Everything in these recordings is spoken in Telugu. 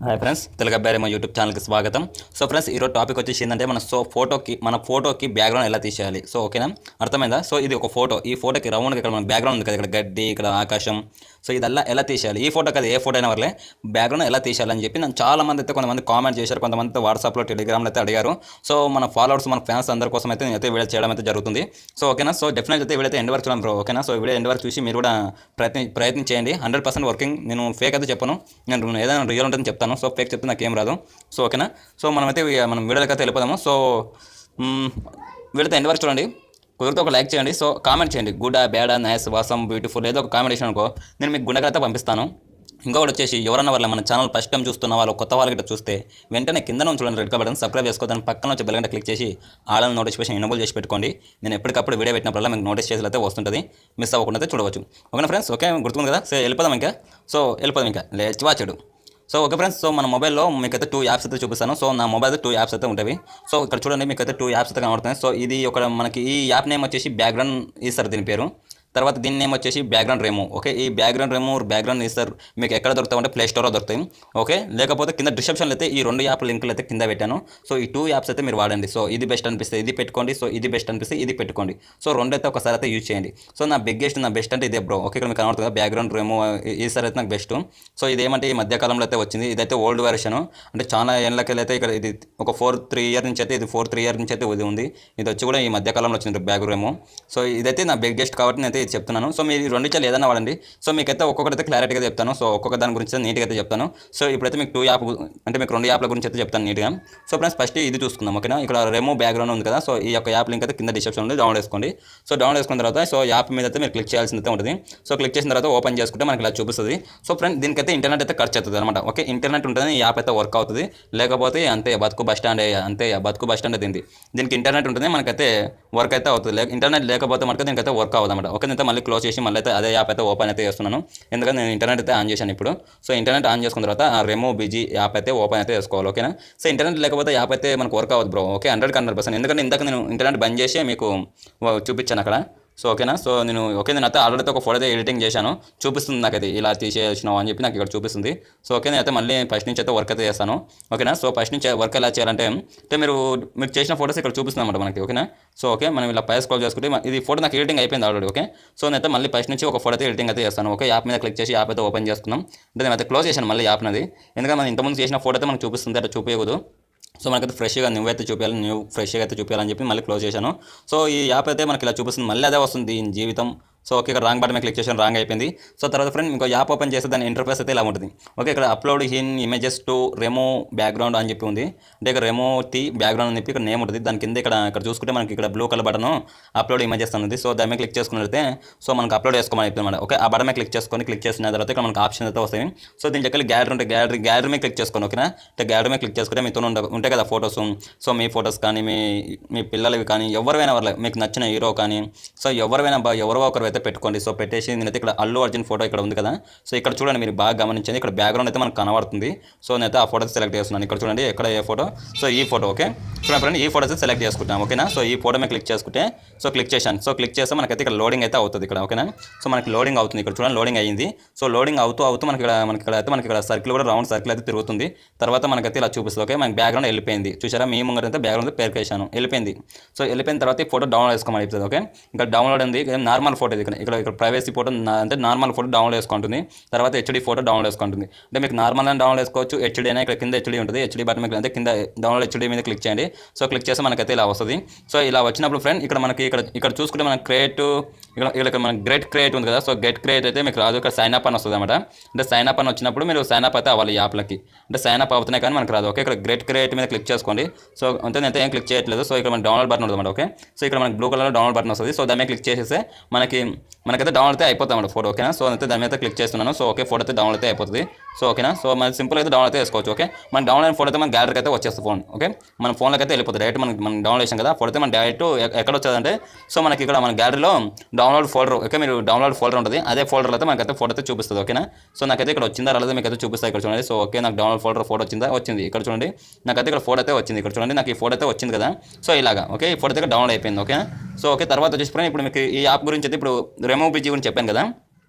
హాయ్ ఫ్రెండ్స్, 𝗽𝗵𝗆 యూట్యూబ్ ఛానల్కి స్వాగతం. సో ఫ్రెండ్స్, ఈరోజు టాపిక్ వచ్చేసి ఏంటంటే మన ఫోటోకి బ్యాక్గ్రౌండ్ ఎలా తీసేయాలి. సో ఓకేనా, అర్థమైందా? సో ఇది ఒక ఫోటో. ఈ ఫోటోకి రౌండ్గా ఇక్కడ మన బ్యాక్గ్రౌండ్ ఉంది కదా, ఇక్కడ గడ్డి, ఇక్కడ ఆకాశం. సో ఇదల్లా ఎలా తీసేయాలి, ఈ ఫోటో కదా ఏ ఫోటో అయినా వరలే బ్యాక్గ్రౌండ్ ఎలా తీసేయాలని చెప్పి నన్ను చాలామంది అయితే కొంతమంది కామెంట్ చేశారు, కొంతమంది వాట్సాప్లో టెలిగ్రామ్లో అయితే అడిగారు. సో మన ఫాలోవర్స్, మన ఫ్యాన్స్ అందరి కోసం అయితే నేనైతే వీడియో చేయడం అయితే జరుగుతుంది. సో ఓకేనా, సో డెఫినెట్గా అయితే వీడియో ఎండ్ వరకు చూడండి బ్రో. ఓకేనా, సో వీడియో ఎండ్ వరకు చూసి మీరు కూడా ప్రయత్నం చేయండి. 100% వర్కింగ్. నేను ఫేక్ అయితే చెప్పను, నేను ఏదైనా రియల్ ఉంటుందని చెప్తాను. సో ఫేక్ చెప్తే నాకు ఏం రాదు. సో ఓకేనా, సో మనమైతే మనం వీడియోకి అయితే వెళ్ళిపోదాము. సో వీడియోతో ఎండ్ వరకు చూడండి. కుదిరితే ఒక లైక్ చేయండి. సో కామెంట్ చేయండి, గుడ్, బ్యాడ్, నైస్, వాసమ్, బ్యూటిఫుల్, ఏదో ఒక కామెంట్ చేసిన అనుకో, నేను మీకు గుండెకైతే పంపిస్తాను. ఇంకొకటి వచ్చేసి ఎవరన్నా వాళ్ళ మన ఛానల్ ఫస్ట్ టైం చూస్తున్న వాళ్ళు, కొత్త వాళ్ళకి చూస్తే వెంటనే కింద నుంచి చూడండి రెడ్ బటన్, సబ్స్క్రైబ్ చేసుకోవడానికి పక్కన వచ్చి బెల్ గంట క్లిక్ చేసి ఆల్ నోటిఫికేషన్ ఎనేబుల్ చేసి పెట్టుకోండి. నేను ఎప్పటికప్పుడు వీడియో పెట్టినప్పుడల్లా మీకు నోటీస్ చేసి అయితే వస్తుంటుంది, మిస్ అవ్వకుండా అయితే చూడవచ్చు. ఓకేనా ఫ్రెండ్స్, ఓకే గుర్తుంది కదా. సో వెళ్ళిపోదాం ఇంకా. Let's watch it. So okay friends, so మన మొబైల్లో మీకైతే 2 యాప్స్ అయితే చూపిస్తాను. సో నా మొబైల్ 2 యాప్స్ అయితే ఉంటాయి. సో ఇక్కడ చూడండి, మీకైతే 2 యాప్స్ అయితే కనబడుతున్నాయి. సో ఇది ఒక మనకి ఈ యాప్ నేమ్ వచ్చేసి బ్యాక్గ్రౌండ్ ఈసర్ దీని పేరు. తర్వాత దీని నేమ్ వచ్చేసి 𝗵𝗵𝗆𝗺. ఓకే, ఈ బ్యాక్గ్రౌండ్ ఈసర్ మీకు ఎక్కడ దొరుకుతాయంటే ప్లే స్టోర్లో దొరుకుతాయి. ఓకే, లేకపోతే కింద డిస్క్రిప్షన్లో అయితే ఈ 2 యాప్ లింకులు అయితే కింద పెట్టాను. సో ఈ 2 యాప్స్ అయితే మీరు వాడండి. సో ఇది బెస్ట్ అనిపిస్తే ఇది పెట్టుకోండి, సో ఇది బెస్ట్ అనిపిస్తే ఇది పెట్టుకోండి. సో 2 అయితే ఒకసారి అయితే యూజ్ చేయండి. సో నా బెస్ట్ అంటే ఇదే బ్రో. ఓకే, ఇక్కడ మీకు కనబడుతుంది 𝗵𝗵𝗆𝗺 ఈసర్ అయితే నాకు బెస్ట్. సో ఇదేమంటే ఈ మధ్యకాలంలో అయితే వచ్చింది. ఇదైతే ఓల్డ్ వెర్షన్, అంటే చాలా ఏళ్ళకి అయితే ఇక్కడ ఇది ఒక 4-3 ఇయర్ నుంచి అయితే ఇది ఉంది. ఇది వచ్చి కూడా ఈ మధ్యకాలంలో వచ్చింది 𝗵𝗵𝗆𝗺. సో ఇదైతే నా బిగ్గెస్ట్ కాబట్టి నేను అయితే ఇది చెప్తున్నాను. సో మీరు 2 ఏదైనా వాడండి. సో మీకైతే ఒక్కొక్కటి క్లారిటీగా చెప్తాను. సో ఒక్కొక్క దాని గురించి నీట్గా అయితే చెప్తాను. సో ఇప్పుడైతే మీకు 2 యాప్ అంటే మీకు 2 యాప్ల గురించి అయితే చెప్తాను నీట్గా. సో ఫ్రెండ్స్, ఫస్ట్ ఇది చూసుకుందాం. ఓకేనా, ఇక్కడ రెమో బ్యాక్గ్రౌండ్ ఉంది కదా. సో ఈ యొక్క యాప్ లింక్ అయితే కింద డిస్క్రిప్షన్ ఉంది, డౌన్లోడ్ చేసుకోండి. సో డౌన్లోడ్ చేసుకున్న తర్వాత సో యాప్ మీద అయితే మీరు క్లిక్ చేయాల్సింది అయితే ఉంటుంది. సో క్లిక్ చేసిన తర్వాత ఓపెన్ చేసుకుంటే మనకి ఇలా చూపిస్తుంది. సో ఫ్రెండ్స్, దీనికైతే ఇంటర్నెట్ అయితే ఖర్చు అవుతుంది అనమాట. ఓకే, ఇంటర్నెట్ ఉంటుంది, ఈ యాప్ అయితే వర్క్ అవుతుంది. లేకపోతే అంతే బతుకు బస్ స్టాండ్ దీనికి ఇంటర్నెట్ ఉంటుంది, మనకైతే వర్క్ అయితే అవుతుంది. ఇంటర్నెట్ లేకపోతే మనకి దీనికైతే వర్క్ అవ్వదు అనమాట. ఓకే, నేనైతే మళ్ళీ క్లోజ్ చేసి మళ్ళీ అయితే అదే యాప్ అయితే ఓపెన్ అయితే చేస్తున్నాను, ఎందుకంటే నేను ఇంటర్నెట్ అయితే ఆన్ చేశాను ఇప్పుడు. సో ఇంటర్నెట్ ఆన్ చేసుకున్న తర్వాత ఆ 𝗵𝗆𝗺 యాప్ అయితే ఓపెన్ అయితే చేసుకోవాలి. ఓకేనా, సో ఇంటర్నెట్ లేకపోతే యాప్ అయితే మనకు వర్క్ అవ్వదు బ్రో. ఓకే, 100%. ఎందుకంటే ఇందాక నేను ఇంటర్నెట్ బంద్ చేసి మీకు చూపించాను అక్కడ. సో ఓకేనా, సో నేను అయితే ఆల్రెడీ ఒక ఫోటో అయితే ఎడిటింగ్ చేశాను, చూపిస్తుంది నాకైతే ఇలా తీసేసినావు అని చెప్పి నాకు ఇక్కడ చూపిస్తుంది. సో ఓకే, నేను అయితే మళ్ళీ ఫస్ట్ నుంచి అయితే వర్క్ అయితే చేస్తాను. ఓకేనా, సో ఫస్ట్ నుంచి వర్క్ ఎలా చేయాలంటే మీరు చేసిన ఫోటోస్ ఇక్కడ చూపిస్తుంది అనమాట మనకి. ఓకేనా, సో ఓకే, మనం ఇలా పై స్క్రోల్ చేసుకుంటే ఇది ఫోటో నాకు ఎడిటింగ్ అయిపోయింది ఆల్రెడీ. ఓకే, సో నేనైతే మళ్ళీ ఫస్ట్ నుంచి ఒక ఫోటో అయితే ఎడిటింగ్ అయితే చేస్తాను. ఓకే, యాప్ మీద క్లిక్ చేసి యాప్ అయితే ఓపెన్ చేసుకున్నాం. అంటే నేనైతే క్లోజ్ చేశాను మళ్ళీ యాప్ నది, ఎందుకంటే మనం ఇంతకుముందు చేసిన ఫోటో అయితే మనకు చూపిస్తుంది, అట్లా చూపించకూడదు. సో మనకైతే ఫ్రెష్గా ఫ్రెష్గా అయితే చూపించాలని చెప్పి మళ్ళీ క్లోజ్ చేశాను. సో ఈ యాప్ అయితే మనకి ఇలా చూపిస్తుంది, మళ్ళీ అదే వస్తుంది జీవితం. సో ఓకే, ఇక్కడ రాంగ్ బటన్ మీద క్లిక్ చేసాను, రాంగ్ అయిపోయింది. సో తర్వాత ఫ్రెండ్ ఇంకో యాప్ ఓపెన్ చేస్తే దాని ఇంటర్ఫేస్ అయితే ఇలా ఉంటుంది. ఓకే, ఇక్కడ upload images to Remo background అని చెప్పి ఉంది. అంటే ఇక్కడ రెమో బ్యాక్గ్రౌండ్ అని చెప్పి ఇక్కడ నేమ్ ఉంటుంది. దాని కింద ఇక్కడ చూసుకుంటే మనకి ఇక్కడ blue colour button upload images ఉంది. సో దాని మీద క్లిక్ చేసుకున్నట్లయితే సో మనకు అప్లోడ్ చేసుకోమని చెప్తుంది అనమాట. ఓకే, ఆ బటన్ మీద క్లిక్ చేసిన తర్వాత ఇక్కడ మనకు ఆప్షన్ అయితే వస్తాయి. సో దీంట్లో గ్యాలరీ ఉంటే గ్యాలరీ మీద క్లిక్ చేసుకోండి. ఓకేనా, అంటే గ్యాలరీ మీద క్లిక్ చేసుకుంటే మీతో ఉంటాయి కదా ఫోటోస్. సో మీ ఫోటోస్ కానీ మీ పిల్లలవి కానీ ఎవరైనా మీకు నచ్చిన హీరో కానీ సో ఎవరో ఒకరు అయితే పెట్టుకోండి. సో పెట్టేసి నేనైతే ఇక్కడ అల్లు అర్జున్ ఫోటో ఇక్కడ ఉంది కదా. సో ఇక్కడ చూడండి, మీరు బాగా గమనించండి, ఇక్కడ బ్యాక్గ్రౌండ్ అయితే మనకు కనబడుతుంది. సో నేనైతే ఆ ఫోటో సెలెక్ట్ చేస్తున్నాను. ఇక్కడ చూడండి, ఎక్కడ ఏ ఫోటో, సో ఈ ఫోటో. ఓకే, చూడండి ఫ్రెండ్, ఈ ఫోటో అయితే సెలెక్ట్ చేసుకుంటాం. ఓకేనా, సో ఈ ఫోటో మీద క్లిక్ చేసుకుంటే సో క్లిక్ చేశాను. సో క్లిక్ చేస్తే మనకైతే ఇక్కడ లోడింగ్ అయితే అవుతుంది ఇక్కడ. ఓకేనా, సో మనకి లోడింగ్ అవుతుంది. ఇక్కడ చూడండి, లోడింగ్ అయ్యింది. సో లోడింగ్ అవుతూ మనకి ఇక్కడ సర్కిల్ కూడా రౌండ్ సర్కిల్ అయితే తిరుగుతుంది. తర్వాత మనకైతే ఇలా చూపిస్తుంది. ఓకే, మనకి బ్యాక్గ్రౌండ్ వెళ్ళిపోయింది. చూసారా, మీ ముంగర అయితే బ్యాక్గ్రౌండ్ పేరుకేసాను, వెళ్ళిపోయింది. సో వెళ్ళిపోయిన తర్వాత ఈ ఫోటో డౌన్లోడ్ చేసుకోమని చెప్తుంది. ఓకే, ఇక్కడ డౌన్లోడ్ ఉంది, నార్మల్ ఫోటో ఇది. ఇక్కడ ప్రైవసీ ఫోటో అంటే నార్మల్ ఫోటో డౌన్లోడ్ చేసుకుంటుంది. తర్వాత హెచ్డీ ఫోటో డౌన్లోడ్ చేసుకుంటుంది. అంటే మీకు నార్మల్ అని డౌన్లోడ్ చేసుకోవచ్చు, హెచ్డీ అయినా ఇక్కడ కింద హెచ్డీ ఉంటుంది. హెచ్డీ బటన్ మీద అంటే కింద డౌన్లోడ్ హెచ్డీ మీద క్లిక్ చేయండి. సో క్లిక్ చేస్తే మనకైతే ఇలా వస్తుంది. సో ఇలా వచ్చినప్పుడు ఫ్రెండ్ ఇక్కడ మనకి ఇక్కడ చూసుకుంటే మనకి ఇక్కడ మనకి క్రియేట్ ఉంది కదా. సో క్రియేట్ అయితే మీకు రాదు, ఇక్కడ సైన్ అప్ అని వస్తుంది అనమాట. అంటే సైన్ అప్ అని వచ్చినప్పుడు మీరు సైన్ అప్ అయితే అవ్వాలి యాప్లకి. అంటే సైన్ అప్ అవుతున్నాయి కానీ మనకు రాదు. ఓకే, ఇక్కడ క్రియేట్ మీద క్లిక్ చేసుకోండి. సో అంతే, నేనైతే ఏం క్లిక్ చేయట్లేదు. సో ఇక్కడ మనకి డౌన్లోడ్ బటన్ ఉంటుంది. ఓకే, సో ఇక్కడ మనకి బ్లూ కలర్ డౌన్లోడ్ బటన్ వస్తుంది. సో దాని మీద క్లిక్ చేసేస్తే మనకైతే డౌన్లోడ్ అయితే అయిపోతుంది అన్నమాట ఫోటో. ఓకేనా, సో అయితే దాని మీద క్లిక్ చేస్తున్నాను. సో ఓకే, ఫోటో అయితే డౌన్లోడ్ అయితే అయిపోతుంది. సో ఓకేనా, సో మన సింపుల్ అయితే డౌన్లోడ్ అయితే చేసుకోవచ్చు. ఓకే, మన డౌన్లోడ్ ఫోటో అయితే మన గ్యాలరీకి అయితే వచ్చేస్తుంది ఫోన్. ఓకే, మన ఫోన్లోకి అయితే వెళ్ళిపోతుంది డైరెక్ట్. మనం డౌన్లోడ్ చేసాం కదా ఫోటో అయితే మన డైరెక్ట్ ఎక్కడ వచ్చేదంటే సో మనకి ఇక్కడ మన గ్యాలరీలో డౌన్లోడ్ ఫోల్డర్. ఓకే, మీరు డౌన్లోడ్ ఫోల్డర్ ఉంటుంది, అదే ఫోల్డర్ అయితే మనకైతే ఫోటో అయితే చూపిస్తుంది. ఓకేనా, సో నాకైతే ఇక్కడ వచ్చిందా రాలేదో మీకు అయితే చూపిస్తుంది. ఇక్కడ చూడండి, సో ఓకే, నాకు డౌన్లోడ్ ఫోటో వచ్చింది. ఇక్కడ చూడండి, నాకైతే ఇక్కడ ఫోటో అయితే వచ్చింది. ఇక్కడ చూడండి, నాకు ఈ ఫోటో అయితే వచ్చింది కదా. సో ఇలాగా ఓకే, ఈ ఫోటో అయితే డౌన్లోడ్ అయిపోయింది. ఓకే, సో ఓకే, తర్వాత వచ్చేసి ఇప్పుడు మీకు ఈ యాప్ గురించి అయితే ఇప్పుడు 𝗵𝗆𝗺𝗺 గురించి చెప్పాను కదా.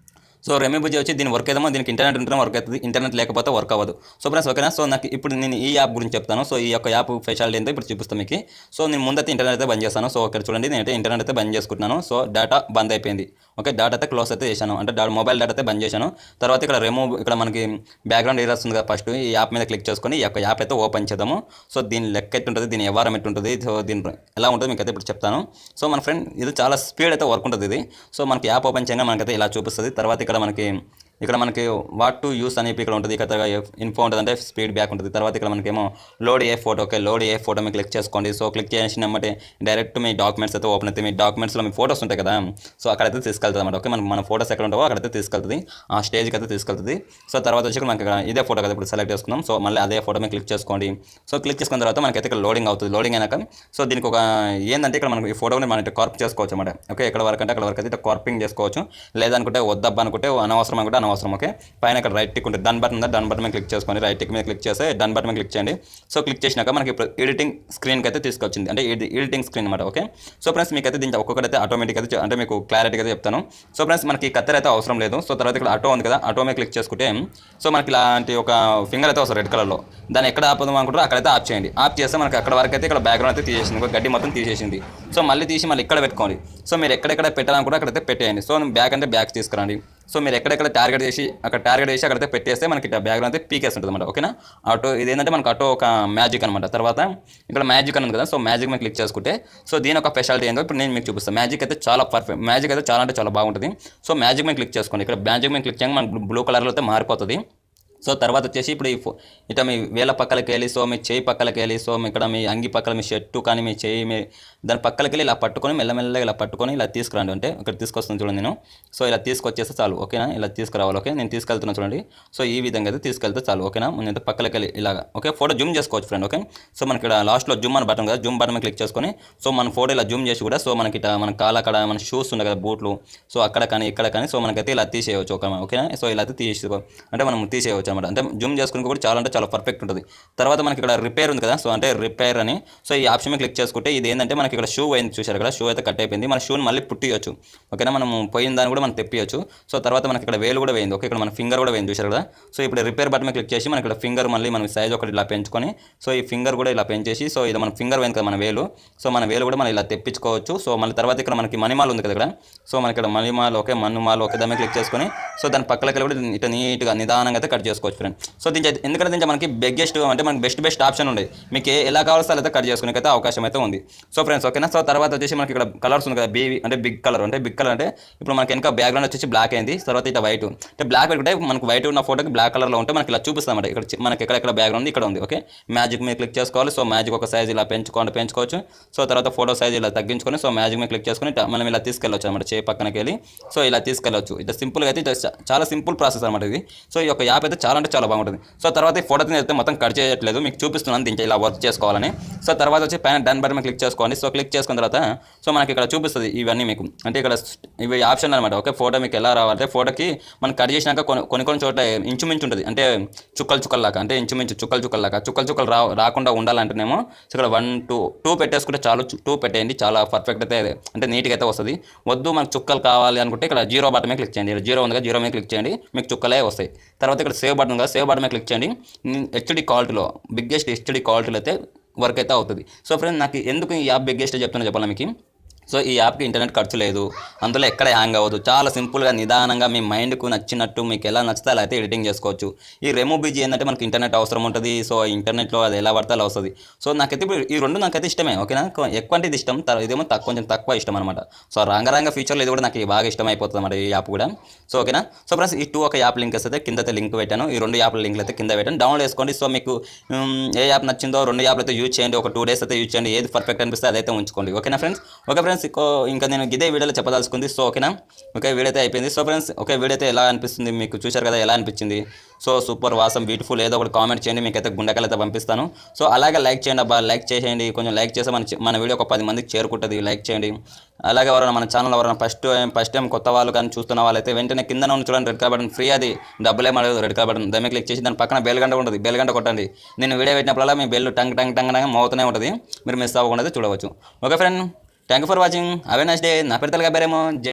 సో 𝗵𝗵 వచ్చి దీని వర్క్ ఏదేమో దీనికి ఇంటర్నెట్ ఉంటేనే వర్క్ అవుతుంది, ఇంటర్నెట్ లేకపోతే వర్క్ అవ్వదు. సో ఫ్రెండ్స్ ఓకేనా. సో నాకు ఇప్పుడు నేను ఈ యాప్ గురించి చెప్తాను. సో ఈ యొక్క యాప్ స్పెషాలిటీ ఏంటో ఇప్పుడు చూపిస్తాను మీకు. సో నేను ముందైతే ఇంటర్నెట్ అయితే బంద్ చేస్తాను. సో ఇక్కడ చూడండి నేనైతే ఇంటర్నెట్ అయితే బంద్ చేసుకుంటున్నాను. సో డేటా బంద్ అయిపోయింది. ఓకే, డేటా అయితే క్లోజ్ అయితే చేశాను, అంటే మొబైల్ డేటా అయితే బంద్ చేశాను. తర్వాత ఇక్కడ ఇక్కడ మనకి బ్యాక్గ్రౌండ్ ఏరియా వస్తుంది కదా, ఫస్ట్ ఈ యాప్ మీద క్లిక్ చేసుకొని ఈ యొక్క యాప్ అయితే ఓపెన్ చేద్దాము. సో దీని లెక్క ఎట్టుంటుంది, దీని వ్యవహారం ఎట్టుంటుంది, సో దీని ఎలా ఉంటుంది మీకు అయితే ఇప్పుడు చెప్తాను. సో మన ఫ్రెండ్ ఇది చాలా స్పీడ్ అయితే వర్క్ ఉంటుంది ఇది. సో మనకి యాప్ ఓపెన్ చేయగా మనకైతే ఇలా చూపిస్తుంది. తర్వాత ఇక్కడ మనకి వాట్ టు యూస్ అని ఇక్కడ ఉంటుంది. ఇక్కడ ఇన్ఫో ఉంటుంది, అంటే స్పీడ్ బ్యాక్ ఉంటుంది. తర్వాత ఇక్కడ మనకేమో లోడ్ ఏ ఫోటో, ఓకే లోడ్ ఏ ఫోటో మీరు క్లిక్ చేసుకోండి. సో క్లిక్ చేసినమ్మంటే డైరెక్ట్ మీ డాక్యుమెంట్స్ అయితే ఓపెన్ అవుతాయి. మీ డాక్యుమెంట్స్లో మీ ఫోటోస్ ఉంటాయి కదా, సో అక్కడైతే తీసుకెళ్తుంది అన్నమాట. ఓకే, మన ఫోటోస్ ఎక్కడ ఉంటావో అక్కడైతే తీసుకెళ్తుంది, ఆ స్టేజ్కి అయితే తీసుకెళ్తుంది. సో తర్వాత వచ్చి మనకి ఇక్కడ ఇదే ఫోటో కదా ఇప్పుడు సెలెక్ట్ చేసుకుందాం. సో మళ్ళీ అదే ఫోటో మీద క్లిక్ చేసుకోండి. సో క్లిక్ చేసుకున్న తర్వాత మనకైతే ఇక్కడ లోడింగ్ అవుతుంది. లోడింగ్ అయినాక సో దీనికి ఒక ఏంటంటే ఇక్కడ మనకి ఈ ఫోటోని మనం ఇట్లా కార్ప్ చేసుకోవచ్చు అన్నమాట. ఓకే, ఎక్కడ వరకు అంటే అక్కడ వరకు అయితే ఇట్లా కార్పింగ్ చేసుకోవచ్చు. లేదనుకుంటే వద్దబ్బా అనుకుంటే అనవసరం అనుకుంటే అనవసరం. ఓకే, పైన ఇక్కడ రైట్ టిక్ ఉంటుంది, డన్ బటన్ ఉందా, డన్ బటన్ మీద క్లిక్ చేసుకొని రైట్ టిక్ మీద క్లిక్ చేస్తే డన్ బటన్ మీద క్లిక్ చేయండి. సో క్లిక్ చేసినాక మనకి ఇప్పుడు ఎడిటింగ్ స్క్రీన్కి అయితే తీసుకొచ్చింది, అంటే ఎడిటింగ్ స్క్రీన్ అనమాట. ఓకే, సో ఫ్రెండ్స్ మీకు అయితే దీంట్లో ఒక్కొక్కటి ఆటోమేటిక్ అయితే అంటే మీకు క్లారిటీగా అయితే చెప్తాను. సో ఫ్రెండ్స్ మనకి కత్తెర అయితే అవసరం లేదు. సో తర్వాత ఇక్కడ ఆటో ఉంది కదా, ఆటో మీద క్లిక్ చేసుకుంటే సో మనకి ఇలాంటి ఒక ఫింగర్ అయితే వస్తుంది రెడ్ కలర్లో. దాన్ని ఎక్కడ ఆపుదాం అనుకుంటారో అక్కడైతే ఆఫ్ చేయండి. ఆఫ్ చేస్తే మనకి అక్కడ వరకు అయితే ఇక్కడ బ్యాక్గ్రౌండ్ అయితే తీసేసింది, గడ్డి మొత్తం తీసేసింది. సో మళ్ళీ తీసి మళ్ళీ ఇక్కడ పెట్టుకోండి. సో మీరు ఎక్కడెక్కడ పెట్టాలనుకుంటే అక్కడైతే పెట్టేయండి. సో బ్యాక్ అంటే బ్యాక్ తీసుకురండి. సో మీరు ఎక్కడెక్కడ టార్గెట్ చేసి అక్కడైతే పెట్టేస్తే మనకి బ్యాక్గ్రౌండ్ అయితే పీకేసి ఉంటుంది అనమాట. ఓకేనా, ఆటో ఇదేంటంటే మనకు ఆటో ఒక మ్యాజిక్ అనమాట. తర్వాత ఇక్కడ మ్యాజిక్ అని ఉంది కదా, సో మ్యాజిక్ మీద క్లిక్ చేసుకుంటే సో దీని ఒక స్పెషాలిటీ ఏంటో ఇప్పుడు నేను మీకు చూపిస్తాను. మ్యాజిక్ అయితే చాలా పర్ఫెక్ట్, మ్యాజిక్ అయితే చాలా అంటే చాలా బాగుంటుంది. సో మ్యాజిక్ మీద క్లిక్ చేసుకోండి. ఇక్కడ మ్యాజిక్ మీద క్లిక్ చేయగా మనకు బ్లూ కలర్లో అయితే మారిపోతుంది. సో తర్వాత వచ్చేసి ఇప్పుడు ఇట్లా మీ వేల పక్కలకి వెళ్ళి సో మీ చేయి పక్కలకి వెళ్ళి సో ఇక్కడ మీ అంగి పక్కల మీ షర్టు కానీ మీ చేయి మీ దాని పక్కలకి వెళ్ళి ఇలా పట్టుకొని మెల్లమెల్లగా ఇలా పట్టుకొని ఇలా తీసుకురండి. అంటే ఇక్కడ తీసుకొస్తాను చూడండి నేను. సో ఇలా తీసుకొచ్చేస్తే చాలు. ఓకేనా, ఇలా తీసుకురావాలి. ఓకే, నేను తీసుకెళ్తున్నాను చూడండి. సో ఈ విధంగా అయితే తీసుకెళ్తే చాలు. ఓకేనా, ముందు పక్కలకి వెళ్ళి ఇలాగా. ఓకే, ఫోటో జూమ్ చేసుకోవచ్చు ఫ్రెండ్. ఓకే, సో మనకి ఇక్కడ లాస్ట్లో జూమ్ అని బటన్ కదా, జూమ్ బటన్ మీద క్లిక్ చేసుకొని సో మన ఫోటో ఇలా జూమ్ చేసి కూడా సో మనకి మన కాలు అక్కడ మన షూస్ ఉన్నాయి కదా బూట్లు, సో అక్కడ కానీ ఇక్కడ కానీ సో మనకైతే ఇలా తీసేయవచ్చు. ఓకేనా, సో ఇలా అయితే అంటే మనం తీసేయవచ్చు అనమాట. అంటే జూమ్ చేసుకుని కూడా చాలా అంటే చాలా పర్ఫెక్ట్ ఉంటుంది. తర్వాత మనకి ఇక్కడ రిపేర్ ఉంది కదా, సో అంటే రిపేర్ అని సో ఈ ఆప్షన్ మీద క్లిక్ చేసుకుంటే ఇది ఏంటంటే మనకి ఇక్కడ షూ అయింది చూసారు కదా, షూ అయితే కట్ అయిపోయింది. మన షూని మళ్ళీ పుట్టియచ్చు. ఓకేనా, మనం పోయిన దాన్ని కూడా మనం తెప్పియచ్చు. సో తర్వాత మనకి ఇక్కడ వేలు కూడా వేయింది. ఓకే, ఇక్కడ మన ఫింగర్ కూడా వేయింది చూసారు కదా. సో ఇప్పుడు రిపేర్ బటన్ మీద క్లిక్ చేసి మనకి ఇక్కడ ఫింగర్ మళ్ళీ మన సైజ్ ఒకటి ఇలా పెంచుకొని సో ఈ ఫింగర్ కూడా ఇలా పెంచేసి సో ఇది మన ఫింగర్ వేయింది కదా మన వేలు, సో మన వేలు కూడా మనం ఇలా తెప్పించుకోవచ్చు. సో మళ్ళీ తర్వాత ఇక్కడ మనకి మణిమాల్ ఉంది కదా ఇక్కడ, సో మనకి ఇక్కడ మణిమాల్ ఓకే మన్నుమాల్ ఓకే దాని మీద క్లిక్ చేసుకొని సో దాని పక్కలకి కూడా ఇట్లా నీట్గా నిదానంగా అయితే కట్ చేసుకోవచ్చు ఫ్రెండ్. సో ఎందుకంటే దీంట్లో మనకి బెగ్గెస్ట్ అంటే మనకి బెస్ట్ ఆప్షన్ ఉంది. మీకు ఎలా కావాల్సి అలా అయితే కట్ చేసుకునే అయితే అవకాశం అయితే ఉంది. సో ఫ్రెండ్స్ ఓకేనా. సో తర్వాత వచ్చేసి మనకి ఇక్కడ కలర్స్ ఉంది కదా, అంటే బిగ్ కలర్ అంటే ఇప్పుడు మనకి వెనక బ్యాక్గ్రౌండ్ వచ్చేసి బ్లాక్ అయింది. తర్వాత ఇట్లా వైట్ అంటే బ్లాక్ పెట్టుకుంటే మనకి వైట్ ఉన్న ఫోటోకి బ్లాక్ కలర్లో ఉంటే మనకి ఇలా చూపిస్తామంట. ఇక్కడ మనకి ఎక్కడ బ్యాక్గ్రౌండ్ ఇక్కడ ఉంది. ఓకే, మ్యాజిక్ మీద క్లిక్ చేసుకోవాలి. సో మ్యాజిక్ ఒక సైజ్ ఇలా పెంచుకోవచ్చు. సో తర్వాత ఫోటో సైజ్ ఇలా తగ్గించుకొని సో మ్యాజిక్ మీద క్లిక్ చేసుకొని మనం ఇలా తీసుకెళ్ళవచ్చు అనమాట. చేయి పక్కనకి వెళ్ళి సో ఇలా తీసుకెళ్ళవచ్చు. ఇట్లా సింపుల్గా అయితే చాలా సింపుల్ ప్రాసెస్ అనమాట ఇది. సో ఈ యొక్క యాప్ అయితే చాలా అంటే చాలా బాగుంటుంది. సో తర్వాత ఈ ఫోటోని అయితే మొత్తం కట్ చేయట్లేదు, మీకు చూపిస్తున్నాను దీంట్లో ఇలా వర్క్ చేసుకోవాలని. సో తర్వాత వచ్చి పైన డన్ బటన్ మీద క్లిక్ చేసుకోండి. సో క్లిక్ చేసుకున్న తర్వాత సో మనకి ఇక్కడ చూపిస్తుంది ఇవన్నీ మీకు, అంటే ఇక్కడ ఇవి ఆప్షన్ అనమాట. ఓకే, ఫోటో మీకు ఎలా రావాలంటే ఫోటోకి మనం కట్ చేసినాక కొన్ని చోట్ల ఇంచుమించు ఉంటుంది, అంటే చుక్కలు అంటే ఇంచుమించు చుక్కలు రాకుండా ఉండాలంటేనేమో సో ఇక్కడ 1 2 పెట్టేసుకుంటే చాలు. 2 పెట్టేయండి, చాలా పర్ఫెక్ట్ అయితే అంటే నీట్గా అయితే వస్తుంది. వద్దు మనకు చుక్కలు కావాలి అనుకుంటే ఇక్కడ జీరో బటన్ మీద క్లిక్ చేయండి. జీరో ఉంది కదా, జీరో మీద క్లిక్ చేయండి, మీకు చుక్కలే వస్తాయి. తర్వాత ఇక్కడ సేవ్ బటన్ కదా, సేవ్ బటన్ మీద క్లిక్ చేయండి. హెచ్డి క్వాలిటీలో బిగ్గెస్ట్ హెచ్డి క్వాలిటీలో అయితే వర్క్ అయితే అవుతుంది. సో ఫ్రెండ్ నాకు ఎందుకు ఈ యాప్ బిగ్గెస్ట్ చెప్తున్నా చెప్పాలి మీకు. సో ఈ యాప్కి ఇంటర్నెట్ ఖర్చు లేదు, అందులో ఎక్కడ హ్యాంగ్ అవ్వదు, చాలా సింపుల్గా నిదానంగా మీ మైండ్కు నచ్చినట్టు మీకు ఎలా నచ్చితే అలా అయితే ఎడిటింగ్ చేసుకోవచ్చు. ఈ 𝗵𝗵 ఏంటంటే మనకి ఇంటర్నెట్ అవసరం ఉంటుంది. సో ఇంటర్నెట్లో అది ఎలా పడితే అలా వస్తుంది. సో నాకైతే ఇప్పుడు ఈ రెండు నాకైతే ఇష్టమే. ఓకేనా, ఎక్కువ అంటే ఇది ఇష్టం, ఇదేమో కొంచెం తక్కువ ఇష్టం అనమాట. సో రాంగ ఫ్యూచర్లో ఇది కూడా నాకు బాగా ఇష్టం అయిపోతుంది అన్నమాట ఈ యాప్ కూడా. సో ఓకేనా. సో ఫ్రెండ్స్ ఈ 2 ఒక యాప్ లింక్స్ అయితే కింద అయితే లింక్ పెట్టాను. ఈ 2 యాప్ల లింక్లు అయితే కింద పెట్టాను, డౌన్లోడ్ చేసుకోండి. సో మీకు ఏ యాప్ నచ్చిందో 2 యాప్లు అయితే యూజ్ చేయండి. ఒక 2 days అయితే యూజ్ చేయండి, ఏది పర్ఫెక్ట్ అనిపిస్తే అదైతే ఉంచుకోండి. ఓకేనా ఫ్రెండ్స్. ఓకే ఫ్రెండ్స్, ఇంకా నేను ఇదే వీడియోలో చెప్పదలుచుకుంది. సో ఓకేనా, ఓకే వీడియో అయితే అయిపోయింది. సో ఫ్రెండ్స్ ఓకే వీడియో అయితే ఎలా అనిపిస్తుంది మీకు చూశారు కదా, ఎలా అనిపించింది. సో సూపర్ వాసం బ్యూటిఫుల్ ఏదో ఒకటి కామెంట్ చేయండి, మీకైతే గుండెకాయలు అయితే పంపిస్తాను. సో అలాగే లైక్ చేయండి అబ్బా, లైక్ చేసేయండి, కొంచెం లైక్ చేస్తే మన వీడియో ఒక 10 మందికి చేరుకుంటుంది. లైక్ చేయండి. అలాగే ఎవరైనా మన ఛానల్ ఎవరైనా ఫస్ట్ టైం కొత్త వాళ్ళు కానీ చూస్తున్న వాళ్ళైతే వెంటనే కింద ఉన్న చూడండి రెడ్ కలర్ బటన్, ఫ్రీ, అది డబ్బులే అడగదు, రెడ్ కలర్ బటన్ దాని మీద క్లిక్ చేసి దాని పక్కన బెల్ గంట ఉంటుంది, బెల్ గంట కొట్టండి. నేను వీడియో పెట్టినప్పుడల్లా మీ బెల్ టంగ్ టంగ్ టంగ్ మోగుతూనే ఉంటుంది, మీరు మిస్ అవ్వకుండా చూడవచ్చు. Okay friend, thank you for watching, have a nice day. నా పేరు 𝗿𝗵𝗺𝗃.